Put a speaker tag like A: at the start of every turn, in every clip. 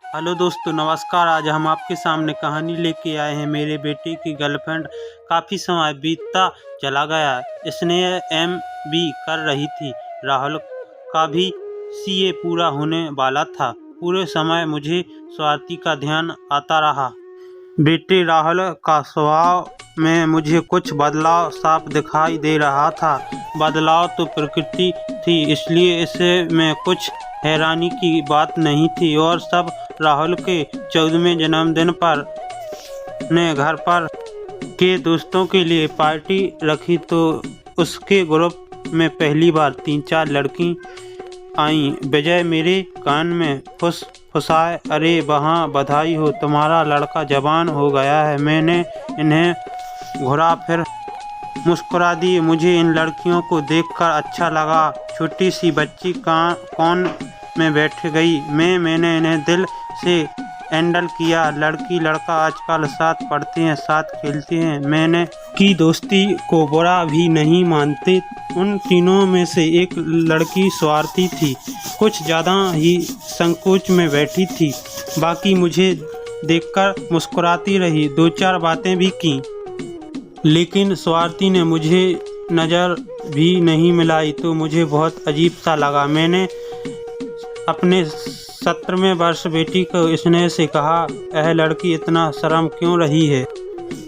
A: Hello दोस्तों, नमस्कार। आज हम आपके सामने कहानी लेके आए हैं। मेरे बेटे की गर्लफ्रेंड काफ़ी समय बीतता चला गया। स्नेह MB कर रही थी। राहुल का भी CA पूरा होने वाला था। पूरे समय मुझे स्वाति का ध्यान आता रहा। बेटे राहुल का स्वभाव में मुझे कुछ बदलाव साफ दिखाई दे रहा था। बदलाव तो प्रकृति थी, इसलिए इसमें कुछ हैरानी की बात नहीं थी। और सब राहुल के 14वें जन्मदिन पर ने घर पर के दोस्तों के लिए पार्टी रखी तो उसके ग्रुप में पहली बार 3-4 लड़की आईं। विजय मेरे कान में फुसफुसाए, अरे वहाँ बधाई हो, तुम्हारा लड़का जवान हो गया है। मैंने इन्हें घुरा फिर मुस्कुरा दी। मुझे इन लड़कियों को देखकर अच्छा लगा। छोटी सी बच्ची कौन में बैठ गई। मैंने इन्हें दिल से हैंडल किया। लड़की लड़का आजकल साथ पढ़ते हैं, साथ खेलते हैं। मैंने की दोस्ती को बुरा भी नहीं मानते। उन तीनों में से एक लड़की स्वाति थी, कुछ ज़्यादा ही संकोच में बैठी थी। बाकी मुझे देखकर मुस्कुराती रही, 2-4 बातें भी की, लेकिन स्वाति ने मुझे नज़र भी नहीं मिलाई तो मुझे बहुत अजीब सा लगा। मैंने अपने 17वें वर्ष बेटी को स्नेह से कहा, यह लड़की इतना शर्म क्यों रही है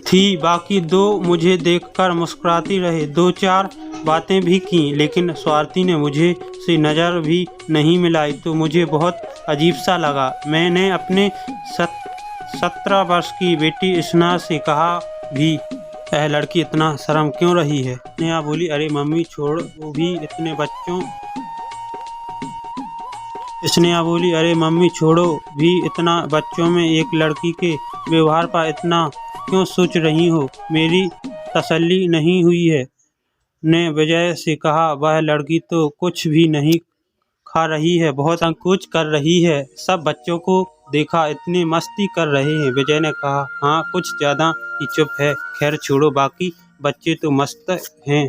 A: थी। बाकी दो मुझे देखकर मुस्कुराती रहे, 2-4 बातें भी की, लेकिन स्वाति ने मुझे से नज़र भी नहीं मिलाई तो मुझे बहुत अजीब सा लगा। मैंने अपने 17 वर्ष की बेटी स्नेह से कहा भी, यह लड़की इतना शर्म क्यों रही है। स्नेहा बोली, अरे मम्मी छोड़, वो भी इतने बच्चों स्नेहा बोली, अरे मम्मी छोड़ो, भी इतना बच्चों में एक लड़की के व्यवहार पर इतना क्यों सोच रही हो। मेरी तसल्ली नहीं हुई है। ने विजय से कहा, वह लड़की तो कुछ भी नहीं खा रही है, बहुत संकोच कर रही है। सब बच्चों को देखा, इतनी मस्ती कर रहे हैं। विजय ने कहा, हाँ कुछ ज़्यादा ही चुप है। खैर छोड़ो, बाकी बच्चे तो मस्त हैं।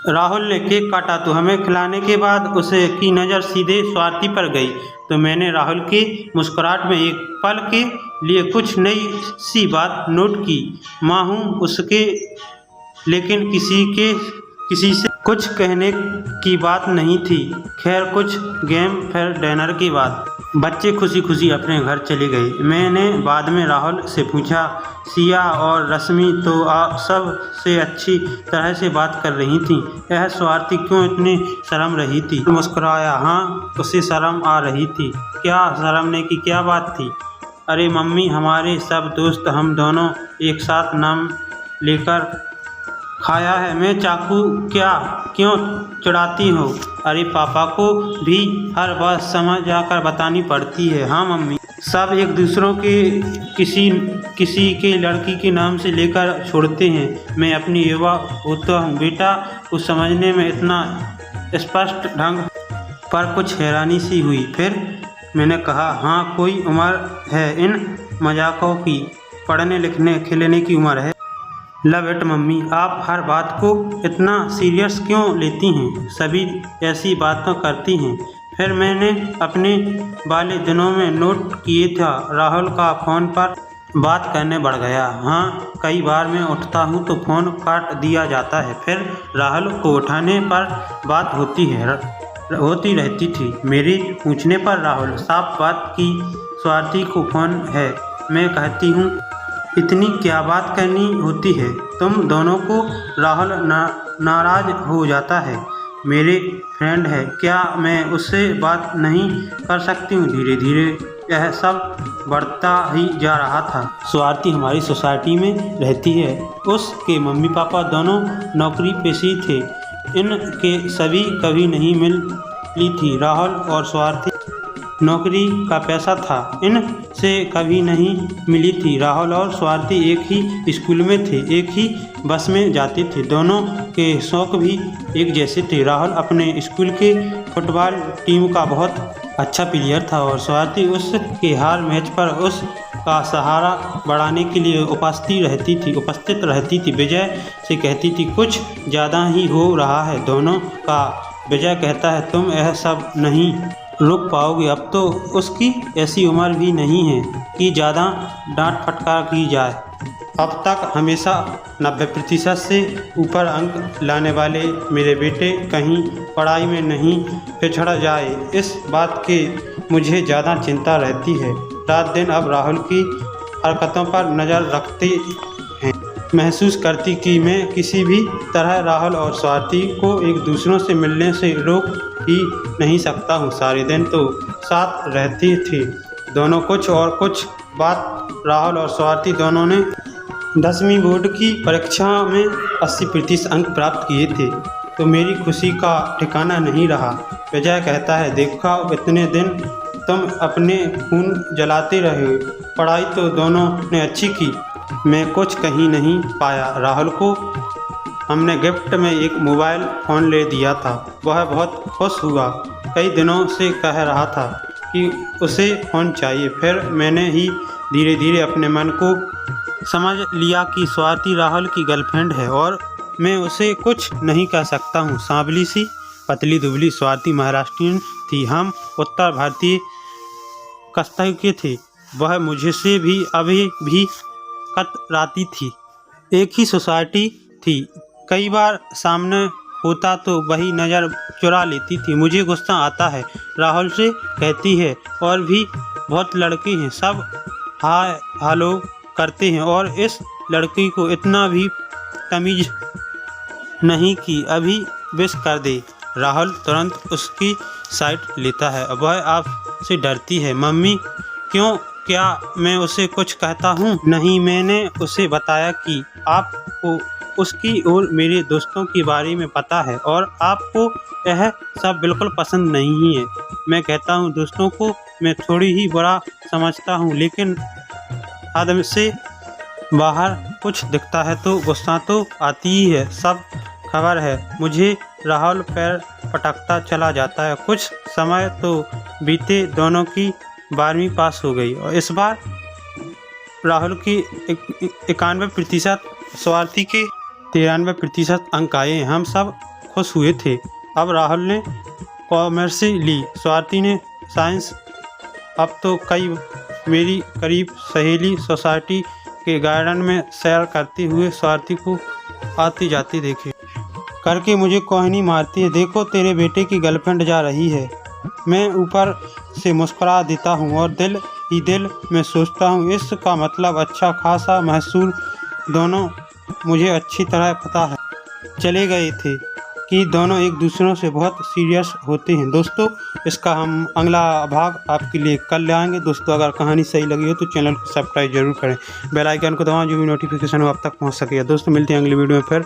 A: राहुल ने केक काटा तो हमें खिलाने के बाद उसे की नज़र सीधे स्वाति पर गई तो मैंने राहुल के मुस्कुराहट में एक पल के लिए कुछ नई सी बात नोट की। माँ हूँ उसके, लेकिन किसी से कुछ कहने की बात नहीं थी। खैर कुछ गेम फिर डिनर की बात। बच्चे खुशी खुशी अपने घर चले गए। मैंने बाद में राहुल से पूछा, सिया और रश्मि तो सब से अच्छी तरह से बात कर रही थी, यह स्वाति क्यों इतनी शर्म रही थी। मुस्कुराया, हाँ उसे शर्म आ रही थी। क्या शर्मने की क्या बात थी। अरे मम्मी, हमारे सब दोस्त हम दोनों एक साथ नाम लेकर खाया है। मैं चाकू क्यों चुराती हो। अरे पापा को भी हर बात समझ जाकर बतानी पड़ती है। हाँ मम्मी, सब एक दूसरों के किसी के लड़की के नाम से लेकर छोड़ते हैं। मैं अपनी युवा होता हूँ बेटा को समझने में इतना स्पष्ट ढंग पर कुछ हैरानी सी हुई। फिर मैंने कहा, हाँ कोई उम्र है इन मजाकों की, पढ़ने लिखने खेलने की उम्र है। लव इट मम्मी, आप हर बात को इतना सीरियस क्यों लेती हैं। सभी ऐसी बातें करती हैं। फिर मैंने अपने वाले दिनों में नोट किए था, राहुल का फ़ोन पर बात करने बढ़ गया। हाँ कई बार मैं उठता हूँ तो फ़ोन काट दिया जाता है, फिर राहुल को उठाने पर बात होती रहती थी। मेरे पूछने पर राहुल साफ बात की, स्वाति को फ़ोन है। मैं कहती हूँ, इतनी क्या बात करनी होती है तुम दोनों को। राहुल नाराज हो जाता है, मेरे फ्रेंड है, क्या मैं उससे बात नहीं कर सकती हूँ। धीरे धीरे यह सब बढ़ता ही जा रहा था। स्वाति हमारी सोसाइटी में रहती है। उसके मम्मी पापा दोनों नौकरी पेशी थे। इनके सभी कभी नहीं मिली थी। राहुल और स्वाति नौकरी का पैसा था, इनसे कभी नहीं मिली थी। राहुल और स्वाति एक ही स्कूल में थे, एक ही बस में जाते थे। दोनों के शौक भी एक जैसे थे। राहुल अपने स्कूल के फुटबॉल टीम का बहुत अच्छा प्लेयर था और स्वाति उसके हर मैच पर उसका सहारा बढ़ाने के लिए उपस्थित रहती थी। विजय से कहती थी, कुछ ज़्यादा ही हो रहा है दोनों का। विजय कहता है, तुम यह सब नहीं रुक पाओगे। अब तो उसकी ऐसी उम्र भी नहीं है कि ज़्यादा डांट फटकार की जाए। अब तक हमेशा 90% से ऊपर अंक लाने वाले मेरे बेटे कहीं पढ़ाई में नहीं पिछड़ जाए, इस बात की मुझे ज़्यादा चिंता रहती है। रात दिन अब राहुल की हरकतों पर नज़र रखते हैं। महसूस करती कि मैं किसी भी तरह राहुल और स्वाति को एक दूसरों से मिलने से रोक ही नहीं सकता हूँ। सारे दिन तो साथ रहती थी दोनों। कुछ बात राहुल और स्वाति दोनों ने 10वीं बोर्ड की परीक्षा में 80% अंक प्राप्त किए थे, तो मेरी खुशी का ठिकाना नहीं रहा। विजय कहता है, देखा इतने दिन तुम अपने खून जलाते रहे, पढ़ाई तो दोनों ने अच्छी की। मैं कुछ कहीं नहीं पाया। राहुल को हमने गिफ्ट में एक मोबाइल फ़ोन ले दिया था, वह बहुत खुश हुआ। कई दिनों से कह रहा था कि उसे फ़ोन चाहिए। फिर मैंने ही धीरे धीरे अपने मन को समझ लिया कि स्वाति राहुल की गर्लफ्रेंड है और मैं उसे कुछ नहीं कह सकता हूँ। सांवली सी पतली दुबली स्वाति महाराष्ट्रीयन थी, हम उत्तर भारतीय कश्मीर के थे। वह मुझसे भी अभी भी कतराती थी। एक ही सोसाइटी थी, कई बार सामने होता तो वही नज़र चुरा लेती थी। मुझे गुस्सा आता है, राहुल से कहती है, और भी बहुत लड़के हैं, सब हाय हेलो करते हैं और इस लड़की को इतना भी तमीज़ नहीं कि अभी विश कर दे। राहुल तुरंत उसकी साइड लेता है। वह आपसे डरती है। मम्मी क्यों? क्या मैं उसे कुछ कहता हूँ? नहीं, मैंने उसे बताया कि आपको उसकी और मेरे दोस्तों के बारे में पता है और आपको यह सब बिल्कुल पसंद नहीं है। मैं कहता हूँ दोस्तों को मैं थोड़ी ही बुरा समझता हूँ, लेकिन हद से बाहर कुछ दिखता है तो गुस्सा तो आती ही है, सब खबर है मुझे। राहुल पैर पटकता चला जाता है। कुछ समय तो बीते, दोनों की 12वीं पास हो गई और इस बार राहुल की 91%, स्वाति के 93% अंक आए। हम सब खुश हुए थे। अब राहुल ने कॉमर्स ली, स्वाति ने साइंस। अब तो कई मेरी करीब सहेली सोसाइटी के गार्डन में सैर करते हुए स्वाति को आती जाती देखे करके मुझे कोहनी मारती है, देखो तेरे बेटे की गर्लफ्रेंड जा रही है। मैं ऊपर से मुस्कुरा देता हूँ और दिल ही दिल में सोचता हूँ इसका मतलब अच्छा खासा महसूल दोनों मुझे अच्छी तरह पता है चले गए थे कि दोनों एक दूसरों से बहुत सीरियस होते हैं। दोस्तों, इसका हम अगला भाग आपके लिए कल ले आएंगे। दोस्तों, अगर कहानी सही लगी हो तो चैनल को सब्सक्राइब जरूर करें, बेल आइकन को दबाएं जो भी नोटिफिकेशन हो आप तक पहुंच सके। दोस्तों, मिलते हैं अगली वीडियो में फिर।